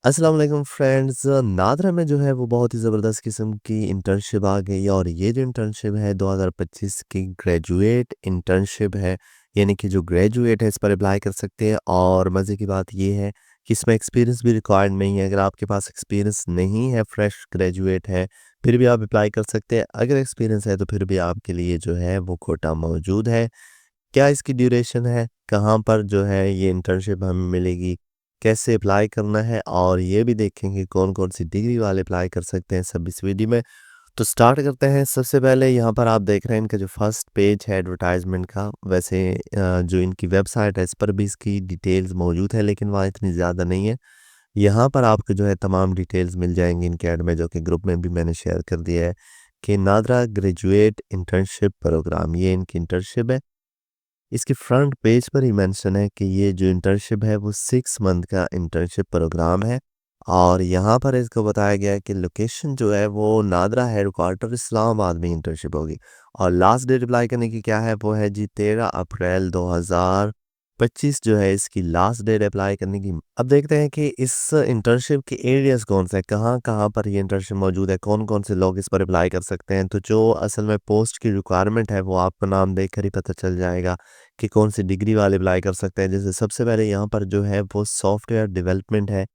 अस्सलाम वालेकुम फ्रेंड्स। नादरा में जो है वो बहुत ही ज़बरदस्त किस्म की इंटर्नशिप आ गई है और ये जो इंटर्नशिप है 2025 की ग्रेजुएट इंटर्नशिप है। यानी कि जो ग्रेजुएट है इस पर अप्लाई कर सकते हैं और मज़े की बात ये है कि इसमें एक्सपीरियंस भी रिक्वायर्ड नहीं है। अगर आपके पास एक्सपीरियंस नहीं है, फ्रेश ग्रेजुएट है, फिर भी आप अप्लाई कर सकते हैं। अगर एक्सपीरियंस है तो फिर भी आपके लिए जो है वो कोटा मौजूद है। क्या इसकी ड्यूरेशन है? कहाँ पर जो है ये इंटर्नशिप हमें मिलेगी? कैसे अप्लाई करना है? और ये भी देखेंगे कौन-कौन सी डिग्री वाले अप्लाई कर सकते हैं सब इस वीडियो में। तो स्टार्ट करते हैं। सबसे पहले यहाँ पर आप देख रहे हैं इनका जो फर्स्ट पेज है एडवर्टाइज़मेंट का, वैसे जो इनकी वेबसाइट है इस पर भी इसकी डिटेल्स मौजूद है लेकिन वहाँ इतनी ज़्यादा नहीं है। यहाँ पर आपको जो है तमाम डिटेल्स मिल जाएँगी इनके ऐड में, जो कि ग्रुप में भी मैंने शेयर कर दिया है कि नादरा ग्रेजुएट इंटर्नशिप प्रोग्राम, ये इनकी इंटर्नशिप है। इसके फ्रंट पेज पर ही मेंशन है कि ये जो इंटर्नशिप है वो 6 मंथ का इंटर्नशिप प्रोग्राम है और यहाँ पर इसको बताया गया है कि लोकेशन जो है वो नादरा हेडक्वार्टर इस्लामाबाद में इंटर्नशिप होगी। और लास्ट डेट अप्लाई करने की क्या है वो है जी 13 अप्रैल 2025 जो है इसकी लास्ट डेट अप्लाई करने की। अब देखते हैं कि इस इंटर्नशिप के एरियाज कौन से हैं, कहाँ कहाँ पर ये इंटर्नशिप मौजूद है, कौन कौन से लोग इस पर अप्लाई कर सकते हैं। तो जो असल में पोस्ट की रिक्वायरमेंट है वो आपको नाम देखकर ही पता चल जाएगा कि कौन सी डिग्री वाले अप्लाई कर सकते हैं। जैसे सबसे पहले यहाँ पर जो है वो सॉफ्टवेयर डेवलपमेंट है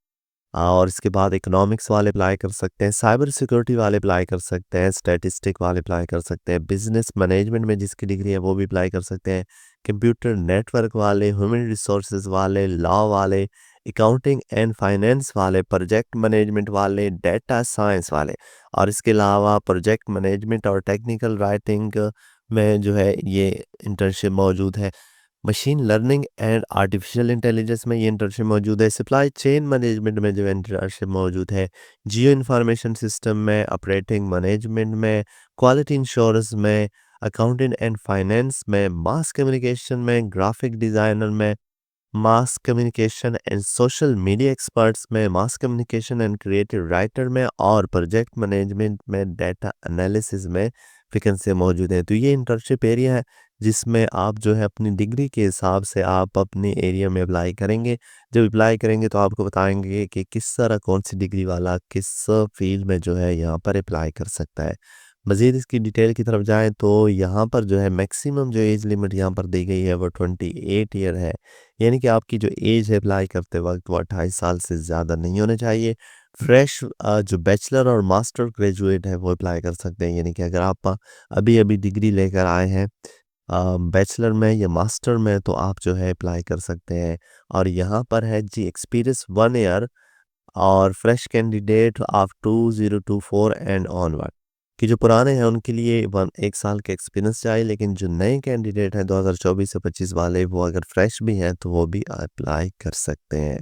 और इसके बाद इकोनॉमिक्स वाले अप्लाई कर सकते हैं, साइबर सिक्योरिटी वाले अप्लाई कर सकते हैं, स्टैटिस्टिक वाले अप्लाई कर सकते हैं, बिजनेस मैनेजमेंट में जिसकी डिग्री है वो भी अप्लाई कर सकते हैं, कंप्यूटर नेटवर्क वाले, ह्यूमन रिसोर्सेज वाले, लॉ वाले, अकाउंटिंग एंड फाइनेंस वाले, प्रोजेक्ट मैनेजमेंट वाले, डेटा साइंस वाले। और इसके अलावा प्रोजेक्ट मैनेजमेंट और टेक्निकल राइटिंग में जो है ये इंटर्नशिप मौजूद है। Machine learning and artificial intelligence में ये इंटर्नशिप मौजूद है। सप्लाई चेन मैनेजमेंट में जो इंटर्नशिप मौजूद है। जियो इंफॉर्मेशन सिस्टम में, ऑपरेटिंग मैनेजमेंट में, क्वालिटी इंश्योरेंस में, अकाउंटिंग एंड फाइनेंस में, मास कम्युनिकेशन में, ग्राफिक डिज़ाइनर में, mass communication and social media experts में, mass communication and creative writer में और प्रोजेक्ट मैनेजमेंट में, डेटा एनालिसिस में वैकेंसी मौजूद है। तो ये इंटर्नशिप एरिया है जिसमें आप जो है अपनी डिग्री के हिसाब से आप अपने एरिया में अप्लाई करेंगे। जब अप्लाई करेंगे तो आपको बताएंगे कि किस तरह कौन सी डिग्री वाला किस फील्ड में जो है यहाँ पर अप्लाई कर सकता है। मज़ीद इसकी डिटेल की तरफ जाएँ तो यहाँ पर जो है मैक्सिमम जो एज लिमिट यहाँ पर दी गई है वो 28 ईयर है। यानी कि आपकी जो एज है अप्लाई करते वक़्त वो 28 साल से ज़्यादा नहीं होने चाहिए। फ्रेश जो बैचलर और मास्टर ग्रेजुएट है वो अप्लाई कर सकते हैं। यानी कि अगर आप अभी-अभी डिग्री लेकर आए हैं बैचलर में या मास्टर में, तो आप जो है अप्लाई कर सकते हैं। और यहाँ पर है जी एक्सपीरियंस 1 ईयर और fresh candidate of 2024 and onward, कि जो पुराने हैं उनके लिए 1 साल का एक्सपीरियंस चाहिए, लेकिन जो नए कैंडिडेट हैं 2024 से 25 वाले, वो अगर फ्रेश भी हैं तो वो भी अप्लाई कर सकते हैं।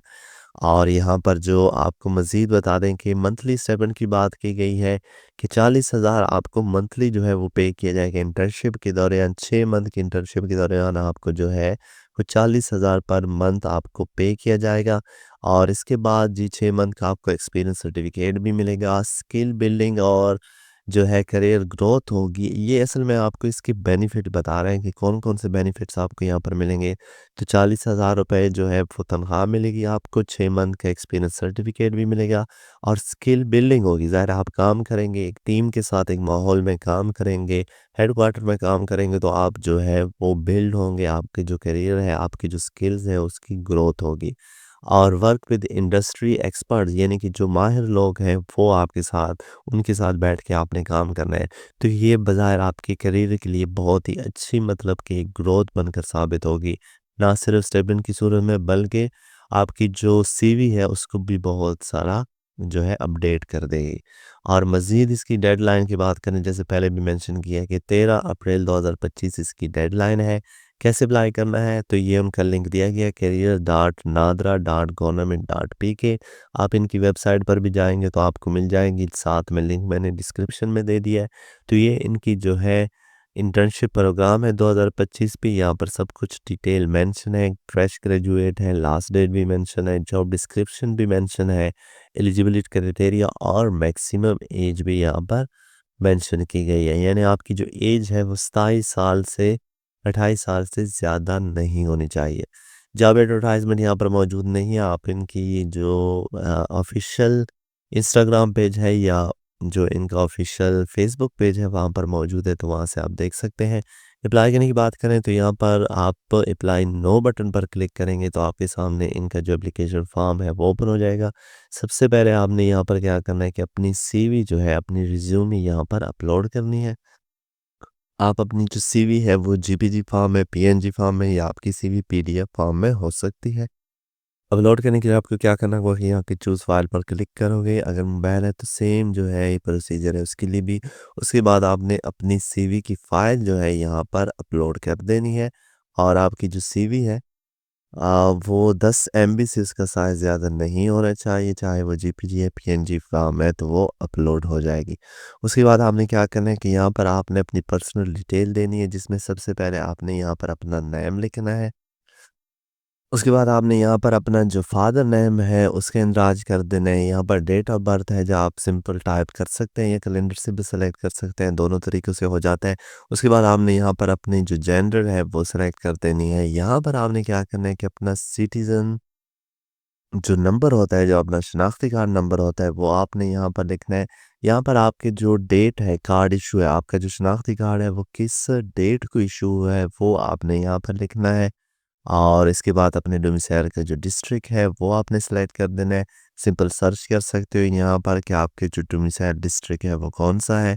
और यहाँ पर जो आपको मज़ीद बता दें कि मंथली स्टाइपेंड की बात की गई है कि 40,000 आपको मंथली जो है वो पे किया जाएगा इंटर्नशिप के दौरान। 6 मंथ की इंटर्नशिप के दौरान आपको जो है वो 40,000 पर मंथ आपको पे किया जाएगा। और इसके बाद जी 6 मंथ का आपको एक्सपीरियंस सर्टिफिकेट भी मिलेगा। स्किल बिल्डिंग और जो है करियर ग्रोथ होगी। ये असल में आपको इसके बेनिफिट बता रहे हैं कि कौन-कौन से बेनिफिट्स आपको यहाँ पर मिलेंगे। तो 40,000 रुपए जो है वो तनख्वाह मिलेगी आपको, 6 मंथ का एक्सपीरियंस सर्टिफिकेट भी मिलेगा और स्किल बिल्डिंग होगी। ज़ाहिर है आप काम करेंगे, एक टीम के साथ एक माहौल में काम करेंगे, हेडक्वार्टर में काम करेंगे तो आप जो है वो बिल्ड होंगे, आपके जो करियर है, आपकी जो स्किल्स हैं उसकी ग्रोथ होगी। और वर्क विद इंडस्ट्री एक्सपर्ट्स, यानी कि जो माहिर लोग हैं वो आपके साथ उनके साथ बैठ के आपने काम करना है। तो ये बज़ाहिर आपके करियर के लिए बहुत ही अच्छी मतलब कि ग्रोथ बनकर साबित होगी। ना सिर्फ स्टेपन की सूरत में बल्कि आपकी जो सीवी है उसको भी बहुत सारा जो है अपडेट कर देगी। और मज़ीद इसकी डेडलाइन की बात करें, जैसे पहले भी मेंशन किया कि 13 अप्रैल 2025 इसकी डेडलाइन है। कैसे अप्लाई करना है तो ये उनका लिंक दिया गया है career.nadra.government.pk। आप इनकी वेबसाइट पर भी जाएंगे तो आपको मिल जाएंगी, साथ में लिंक मैंने डिस्क्रिप्शन में दे दिया है। तो ये इनकी जो है इंटर्नशिप प्रोग्राम है 2025 पे, यहाँ पर सब कुछ डिटेल मेंशन है। फ्रेश ग्रेजुएट है, लास्ट डेट भी मेंशन है, जॉब डिस्क्रिप्शन भी मेंशन है, एलिजिबिलिटी क्राइटेरिया और मैक्सिमम एज भी यहाँ पर मेंशन की गई है। यानी आपकी जो एज है वो 27 साल से 28 साल से ज़्यादा नहीं होनी चाहिए। जॉब एडवर्टाइज़मेंट यहाँ पर मौजूद नहीं है, आप इनकी जो ऑफ़िशियल इंस्टाग्राम पेज है या जो इनका ऑफ़िशियल फ़ेसबुक पेज है वहाँ पर मौजूद है, तो वहाँ से आप देख सकते हैं। अप्लाई करने की बात करें तो यहाँ पर आप अप्लाई नाउ बटन पर क्लिक करेंगे तो आपके सामने इनका जो एप्लीकेशन फ़ॉर्म है वो ओपन हो जाएगा। सबसे पहले आपने यहाँ पर क्या करना है कि अपनी सीवी जो है, अपनी रिज़्यूमे यहाँ पर अपलोड करनी है। आप अपनी जो सीवी है वो जेपीजी फॉर्म में, पीएनजी फॉर्म में या आपकी सीवी पीडीएफ फॉर्म में हो सकती है। अपलोड करने के लिए आपको क्या करना होगा कि यहाँ के चूज़ फाइल पर क्लिक करोगे। अगर मोबाइल है तो सेम जो है ये प्रोसीजर है उसके लिए भी। उसके बाद आपने अपनी सीवी की फ़ाइल जो है यहाँ पर अपलोड कर देनी है और आपकी जो सीवी है वो 10 एमबी से उसका साइज़ ज़्यादा नहीं होना चाहिए, चाहे वो जेपीजी है, पीएनजी फ़ॉर्म है तो वो अपलोड हो जाएगी। उसके बाद आपने क्या करना है कि यहाँ पर आपने अपनी पर्सनल डिटेल देनी है जिसमें सबसे पहले आपने यहाँ पर अपना नेम लिखना है। उसके बाद आपने यहाँ पर अपना जो फ़ादर नेम है उसके इंदराज कर देना है, यहाँ पर डेट ऑफ़ बर्थ है जो आप सिंपल टाइप कर सकते हैं या कैलेंडर से भी सेलेक्ट कर सकते हैं, दोनों तरीक़ों से हो जाता है। उसके बाद आपने यहाँ पर अपनी जो जेंडर है वो सेलेक्ट कर देनी है। यहाँ पर आपने क्या करना है कि अपना सिटीज़न जो नंबर होता है, जो अपना शनाख्ती कार्ड नंबर होता है वो आपने यहाँ पर लिखना है। यहाँ पर आपके जो डेट है कार्ड इशू है, आपका जो शनाख्ती कार्ड है वो किस डेट को इशू हुआ है वो आपने यहाँ पर लिखना है। और इसके बाद अपने डोमिसाइल का जो डिस्ट्रिक्ट है वो आपने सेलेक्ट कर देना है। सिंपल सर्च कर सकते हो यहाँ पर कि आपके जो डोमिसाइल डिस्ट्रिक्ट है वो कौन-सा है।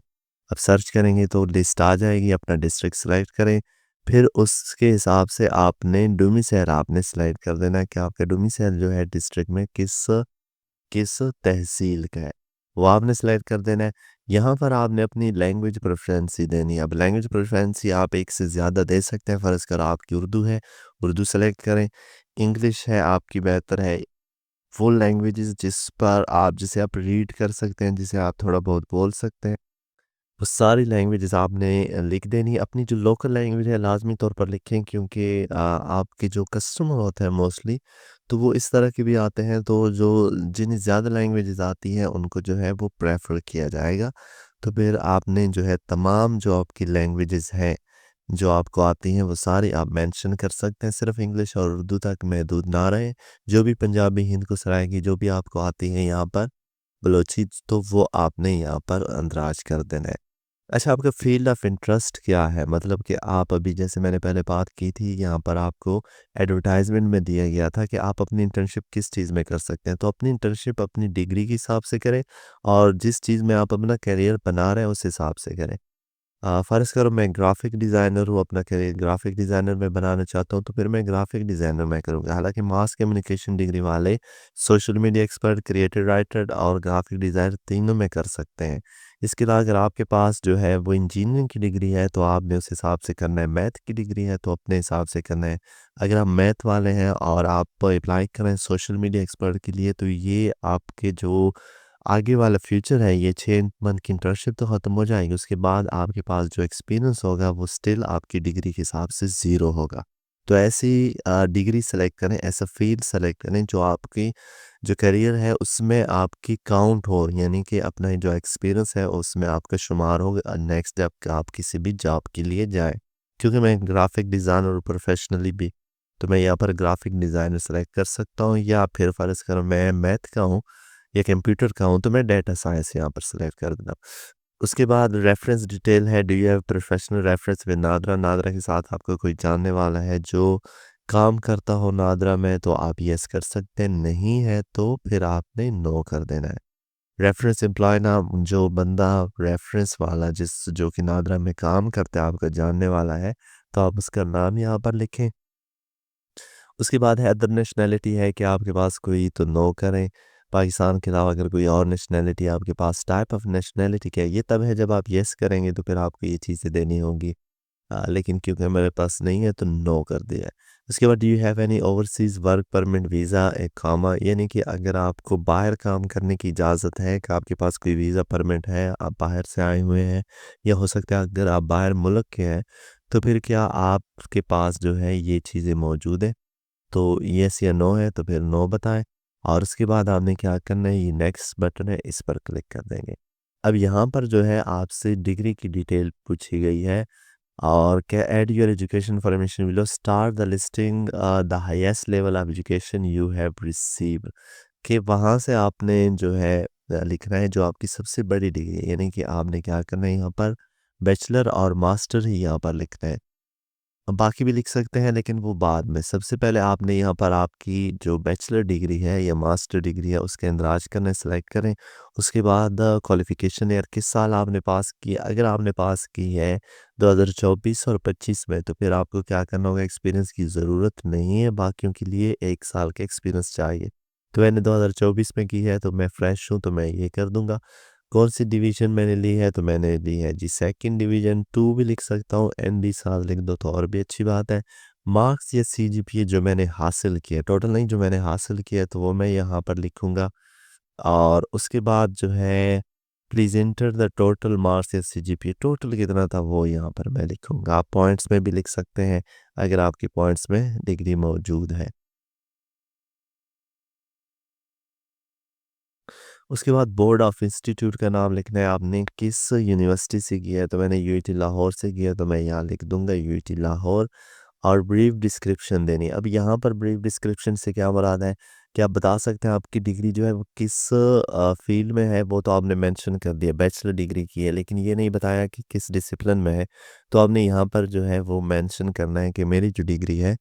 अब सर्च करेंगे तो लिस्ट आ जाएगी, अपना डिस्ट्रिक्ट सेलेक्ट करें। फिर उसके हिसाब से आपने डोमिसाइल आपने सेलेक्ट कर देना है कि आपका डोमिसाइल जो है डिस्ट्रिक्ट में किस किस तहसील का है, वो आपने सेलेक्ट कर देना है। यहाँ पर आपने अपनी लैंग्वेज प्रेफ़रेंसी देनी है। अब लैंग्वेज प्रेफ़रेंसी आप एक से ज़्यादा दे सकते हैं, फ़र्ज़ करो आपकी उर्दू है, उर्दू सेलेक्ट करें। इंग्लिश है आपकी बेहतर है। वो लैंग्वेजेज़ जिसे आप रीड कर सकते हैं, जिसे आप थोड़ा बहुत बोल सकते हैं। वो सारी लैंग्वेजेज़ आपने लिख देनी है। अपनी जो लोकल लैंग्वेज है लाज़मी तौर पर लिखें क्योंकि आपके जो कस्टमर होते हैं मोस्टली तो वो इस तरह के भी आते हैं तो जो जिन्हें ज़्यादा लैंग्वेजेज़ आती हैं उनको जो है वो प्रेफ़र किया जाएगा। तो फिर आपने जो है तमाम जो आपकी लैंग्वेजेज़ हैं, जो आपको आती हैं वो सारी आप मेंशन कर सकते हैं, सिर्फ़ इंग्लिश और उर्दू तक महदूद ना रहें। जो भी पंजाबी, हिंद को सराइकी जो भी आपको आती है यहाँ पर बलोची तो वो आपने यहाँ पर अंदराज कर देना है। अच्छा, आपका फ़ील्ड ऑफ इंटरेस्ट क्या है? मतलब कि आप अभी जैसे मैंने पहले बात की थी, यहाँ पर आपको एडवर्टाइज़मेंट में दिया गया था कि आप अपनी इंटर्नशिप किस चीज़ में कर सकते हैं। तो अपनी इंटर्नशिप अपनी डिग्री के हिसाब से करें और जिस चीज़ में आप अपना करियर बना रहे हैं, उस हिसाब से करें। फ़र्ज़ करो मैं ग्राफ़िक डिज़ाइनर हूँ, अपना करियर ग्राफ़िक डिज़ाइनर में बनाना चाहता हूँ, तो फिर मैं ग्राफ़िक डिज़ाइनर में करूँगा। हालाँकि मास कम्युनिकेशन डिग्री वाले social media expert, creative writer और ग्राफ़िक डिज़ाइनर तीनों में कर सकते हैं। इसके अलावा अगर आपके पास जो है वो इंजीनियरिंग की डिग्री है, तो आपने उस हिसाब से करना है, मैथ की डिग्री है, तो अपने हिसाब से करना है। अगर आप मैथ वाले हैं और आप अप्लाई कर रहे हैं सोशल मीडिया एक्सपर्ट के लिए, तो ये आपके जो आगे वाला फ्यूचर है ये 6 मंथ की इंटर्नशिप तो ख़त्म हो जाएगी, उसके बाद आपके पास जो एक्सपीरियंस होगा वो स्टिल आपकी डिग्री के हिसाब से ज़ीरो होगा। तो ऐसी डिग्री सेलेक्ट करें, ऐसा फ़ील्ड सेलेक्ट करें जो आपकी जो करियर है उसमें आपकी काउंट हो, यानी कि अपना जो एक्सपीरियंस है उसमें आपका शुमार हो नेक्स्ट जब आप किसी भी जॉब के लिए जाएँ। क्योंकि मैं ग्राफ़िक डिज़ाइनर हूँ प्रोफ़ेशनली भी, तो मैं यहाँ पर ग्राफ़िक डिज़ाइनर सेलेक्ट कर सकता हूँ या फिर फ़र्ज़ करो मैं मैथ का हूँ या कंप्यूटर का हूँ तो मैं डेटा साइंस यहाँ पर सेलेक्ट कर देता हूँ। उसके बाद रेफरेंस डिटेल है, do you have professional reference with NADRA? NADRA के साथ आपका कोई जानने वाला है जो काम करता हो नादरा में तो आप येस कर सकते हैं, नहीं है तो फिर आपने नो कर देना है। रेफरेंस एम्प्लॉय नाम जो बंदा रेफरेंस वाला जो कि नादरा में काम करता है आपका जानने वाला है, तो आप उसका नाम यहाँ पर लिखें। उसके बाद है अदर नेशनैलिटी है कि आपके पास कोई तो नो करें। पाकिस्तान के अलावा अगर कोई और नेशनैलिटी आपके पास टाइप ऑफ नेशनैलिटी क्या है, ये तब है जब आप येस करेंगे तो फिर आपको ये चीज़ें देनी होंगी। लेकिन क्योंकि मेरे पास नहीं है तो नो कर दिया है। उसके बाद do you have any overseas work permit visa एक कॉमा यानी कि अगर आपको बाहर काम करने की इजाज़त है कि आपके पास कोई वीज़ा परमिट है, आप बाहर से आए हुए हैं या हो सकता है अगर आप बाहर मुल्क के हैं, तो फिर क्या आपके पास जो है ये चीज़ें मौजूद हैं? तो येस या नो है तो फिर नो बताएं और उसके बाद आपने क्या करना है, ये नेक्स्ट बटन है इस पर क्लिक कर देंगे। अब यहाँ पर जो है आपसे डिग्री की डिटेल पूछी गई है और क्या add your education information below, start the listing the highest level of education you have received, कि वहाँ से आपने जो है लिखना है जो आपकी सबसे बड़ी डिग्री है, यानी कि आपने क्या करना है यहाँ पर बैचलर और मास्टर ही यहाँ पर लिखना है। बाकी भी लिख सकते हैं लेकिन वो बाद में। सबसे पहले आपने यहाँ पर आपकी जो बैचलर डिग्री है या मास्टर डिग्री है उसके अंदराज करना है, सेलेक्ट करें। उसके बाद क्वालिफ़िकेशन ईयर किस साल आपने पास की है। अगर आपने पास की है 2024 और 25 में, तो फिर आपको क्या करना होगा, एक्सपीरियंस की ज़रूरत नहीं है, बाकियों के लिए 1 साल का एक्सपीरियंस चाहिए। तो मैंने 2024 में की है तो मैं फ्रेश हूँ तो मैं ये कर दूँगा। कौन सी डिवीज़न मैंने ली है, तो मैंने ली है जी सेकंड डिवीज़न, 2 भी लिख सकता हूँ, एनडी साल लिख दो तो और भी अच्छी बात है। मार्क्स या सीजीपीए जो मैंने हासिल किया, टोटल नहीं जो मैंने हासिल किया तो वो मैं यहाँ पर लिखूँगा। और उसके बाद जो है please enter the total marks या सीजीपीए, टोटल कितना था वो यहाँ पर मैं लिखूँगा। आप पॉइंट्स में भी लिख सकते हैं अगर आपकी पॉइंट्स में डिग्री मौजूद है। उसके बाद बोर्ड ऑफ इंस्टीट्यूट का नाम लिखना है, आपने किस यूनिवर्सिटी से किया है, तो मैंने यूआईटी लाहौर से किया तो मैं यहाँ लिख दूंगा यूआईटी लाहौर। और ब्रीफ डिस्क्रिप्शन देनी है। अब यहाँ पर ब्रीफ डिस्क्रिप्शन से क्या मुराद है कि आप बता सकते हैं आपकी डिग्री जो है वो किस फील्ड में है, वो तो आपने मेंशन कर दिया बैचलर डिग्री की है, लेकिन ये नहीं बताया कि किस डिसिप्लिन में है। तो आपने यहाँ पर जो है वो मेंशन करना है कि मेरी जो डिग्री है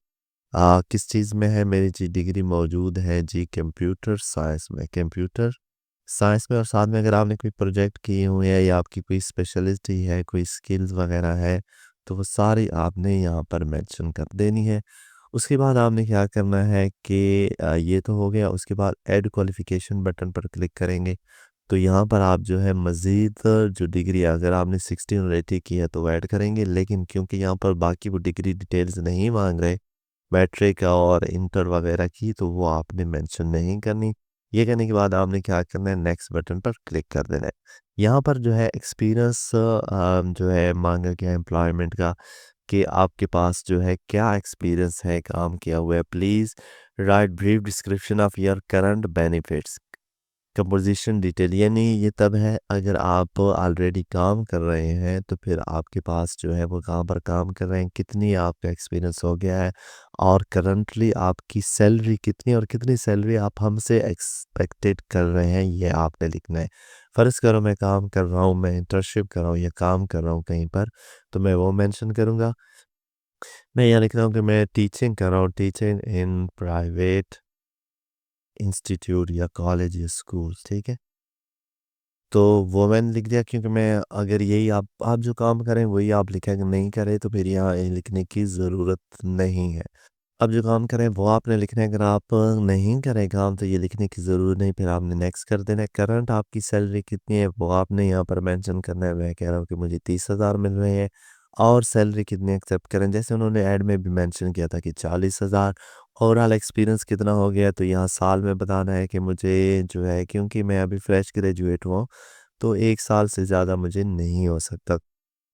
किस चीज़ में है। मेरी जी डिग्री मौजूद है जी कंप्यूटर साइंस में, कंप्यूटर साइंस में। और साथ में अगर आपने कोई प्रोजेक्ट किए हुए हैं या आपकी कोई स्पेशलिटी है, कोई स्किल्स वगैरह है, तो वो सारी आपने यहाँ पर मेंशन कर देनी है। उसके बाद आपने क्या करना है कि ये तो हो गया। उसके बाद ऐड क्वालिफ़िकेशन बटन पर क्लिक करेंगे तो यहाँ पर आप जो है मज़ीद जो डिग्री है, अगर आपने 16 और 80 की है तो वो ऐड करेंगे, लेकिन क्योंकि यहाँ पर बाकी वो डिग्री डिटेल्स नहीं मांग रहे मैट्रिक और इंटर वगैरह की, तो वो आपने मेंशन नहीं करनी। ये करने के बाद आपने क्या करना है, नेक्स्ट बटन पर क्लिक कर देना है। यहाँ पर जो है एक्सपीरियंस जो है मांगा गया एम्प्लॉयमेंट का, कि आपके पास जो है क्या एक्सपीरियंस है काम किया हुआ है। Please write brief description of your current benefits, composition detail, यानी ये तब है अगर आप ऑलरेडी काम कर रहे हैं तो फिर आपके पास जो है वो कहाँ पर काम कर रहे हैं, कितनी आपका एक्सपीरियंस हो गया है, और करंटली आपकी सैलरी कितनी और कितनी सैलरी आप हमसे एक्सपेक्टेड कर रहे हैं, ये आपने लिखना है। फ़र्ज़ करो मैं काम कर रहा हूँ, मैं इंटर्नशिप कर रहा हूँ या काम कर रहा हूँ कहीं पर, तो मैं वो मेंशन करूँगा। मैं यहाँ लिख रहा हूँ कि मैं टीचिंग कर रहा हूँ, टीचिंग इन प्राइवेट इंस्टीट्यूट या कॉलेज या स्कूल, ठीक है। तो वो मैंने लिख दिया, क्योंकि मैं अगर यही आप जो काम करें वही आप लिखेंगे, नहीं करें तो फिर यहाँ ये लिखने की ज़रूरत नहीं है। अब जो काम करें वो आपने लिखना है, अगर आप नहीं करें काम तो ये लिखने की ज़रूरत नहीं, फिर आपने नेक्स्ट कर देना है। करंट आपकी सैलरी कितनी है वो आपने यहाँ पर मेंशन करना है। मैं कह रहा हूँ कि मुझे 30,000 मिल रहे हैं, और सैलरी कितनी एक्सेप्ट करें, जैसे उन्होंने ऐड में भी मेंशन किया था कि 40,000। ओवरऑल एक्सपीरियंस कितना हो गया, तो यहाँ साल में बताना है कि मुझे जो है, क्योंकि मैं अभी फ्रेश ग्रेजुएट हुआ हूँ, तो 1 साल से ज़्यादा मुझे नहीं हो सकता।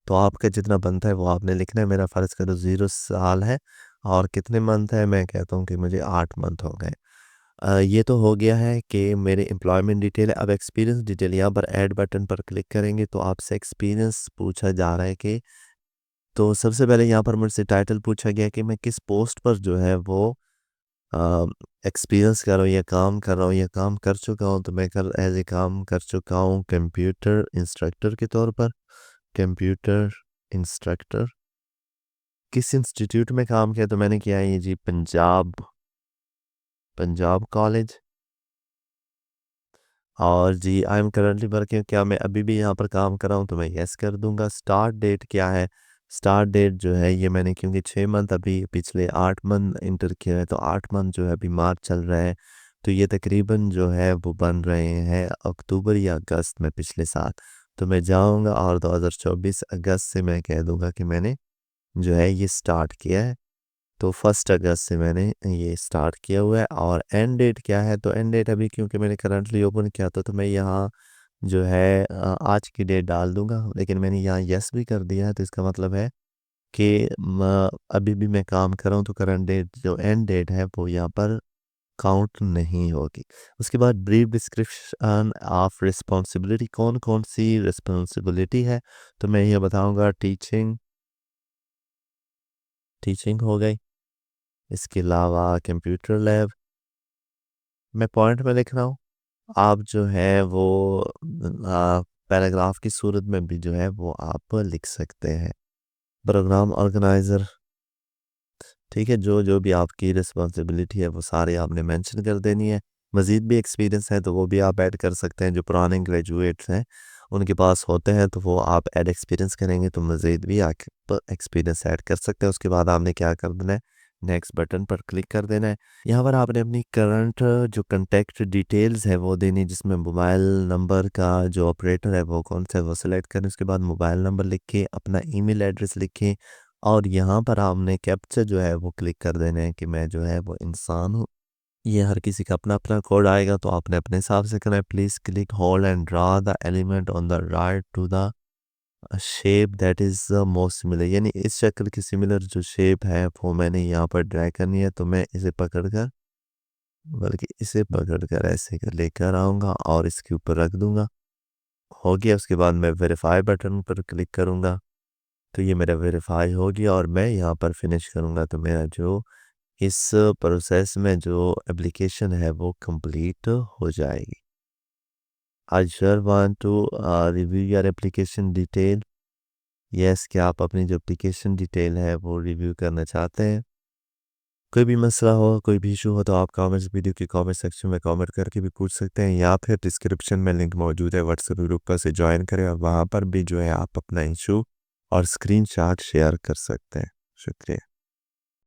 तो आपका जितना बनता है वो आपने लिखना है। मेरा फ़र्ज़ करो 0 साल है और कितने मंथ है, मैं कहता हूँ कि मुझे 8 मंथ हो गए। ये तो हो गया है कि मेरे एम्प्लॉयमेंट डिटेल है। अब एक्सपीरियंस डिटेल, यहाँ पर ऐड बटन पर क्लिक करेंगे तो आपसे एक्सपीरियंस पूछा जा रहा है कि, तो सबसे पहले यहाँ पर मुझसे टाइटल पूछा गया कि मैं किस पोस्ट पर जो है वो अ, एक्सपीरियंस कर रहा हूँ या काम कर रहा हूँ या काम कर चुका हूँ, तो मैं कल एज़ ए काम कर चुका हूँ कंप्यूटर इंस्ट्रक्टर के तौर पर। कंप्यूटर इंस्ट्रक्टर किस इंस्टीट्यूट में काम किया, तो मैंने किया है ये जी पंजाब पंजाब कॉलेज। और जी आई एम करंटली वर्किंग, क्या मैं अभी भी यहाँ पर काम कर रहा हूँ, तो मैं यस कर दूंगा। स्टार्ट डेट क्या है, स्टार्ट डेट जो है ये मैंने, क्योंकि 6 मंथ अभी पिछले 8 मंथ इंटर किया है, तो 8 मंथ जो है अभी मार्च चल रहा है, तो ये तकरीबन जो है वो बन रहे हैं अक्टूबर या अगस्त में पिछले साल। तो मैं जाऊँगा और 2024 अगस्त से मैं कह दूंगा कि मैंने जो है ये स्टार्ट किया है। तो 1 अगस्त से मैंने ये स्टार्ट किया हुआ है। और एंड डेट क्या है, तो एंड डेट अभी क्योंकि मैंने करंटली ओपन किया था, तो मैं यहाँ जो है आज की डेट डाल दूंगा, लेकिन मैंने यहाँ यस भी कर दिया है, तो इसका मतलब है कि अभी भी मैं काम कर रहा हूँ, तो करंट डेट जो एंड डेट है वो यहाँ पर काउंट नहीं होगी। उसके बाद ब्रीफ डिस्क्रिप्शन ऑफ रिस्पॉन्सिबिलिटी, कौन कौन सी रिस्पॉन्सिबिलिटी है, तो मैं ये बताऊंगा टीचिंग टीचिंग हो गई। इसके अलावा कंप्यूटर लैब मैं पॉइंट में लिख रहा हूँ। आप जो है वो पैराग्राफ की सूरत में भी जो है वो आप लिख सकते हैं। प्रोग्राम ऑर्गेनाइज़र, ठीक है, जो जो भी आपकी रिस्पॉन्सिबिलिटी है वो सारे आपने मेंशन कर देनी है। मज़ीद भी एक्सपीरियंस है तो वो भी आप ऐड कर सकते हैं। जो पुराने ग्रेजुएट्स हैं उनके पास होते हैं तो वो आप ऐड एक्सपीरियंस करेंगे तो मज़ीद भी आप एक्सपीरियंस ऐड कर सकते हैं। उसके बाद आपने क्या कर देना है, नेक्स्ट बटन पर क्लिक कर देना है। यहाँ पर आपने अपनी करंट जो कॉन्टैक्ट डिटेल्स है वो देनी, जिसमें मोबाइल नंबर का जो ऑपरेटर है वो कौन सा है वो सिलेक्ट करें। उसके बाद मोबाइल नंबर लिख के अपना ईमेल एड्रेस लिखें और यहाँ पर आपने कैप्चा जो है वो क्लिक कर देना है कि मैं जो है वो इंसान हूँ। ये हर किसी का अपना अपना कोड आएगा तो आपने अपने हिसाब से करना है। Please click hold and draw the element on the right to the shape that is most similar, यानी इस शक्ल की सिमिलर जो शेप है वो मैंने यहाँ पर ड्रैग करनी है। तो मैं इसे पकड़ कर, बल्कि इसे पकड़ कर ऐसे कर लेकर आऊँगा और इसके ऊपर रख दूंगा। हो गया। उसके बाद मैं वेरीफाई बटन पर क्लिक करूँगा तो ये मेरा वेरीफाई हो गया और मैं यहाँ पर फिनिश करूँगा तो मेरा जो इस प्रोसेस में जो एप्लीकेशन है वो कंप्लीट हो जाएगी। I sure want to review your application detail. Yes, क्या आप अपनी जो एप्लीकेशन डिटेल है वो रिव्यू करना चाहते हैं? कोई भी मसला हो, कोई भी इशू हो तो आप कमेंट्स वीडियो के कमेंट सेक्शन में कमेंट करके भी पूछ सकते हैं या फिर डिस्क्रिप्शन में लिंक मौजूद है, व्हाट्सएप ग्रुप पर से ज्वाइन करें और वहाँ पर भी जो है आप अपना इशू और स्क्रीनशॉट शेयर कर सकते हैं। शुक्रिया।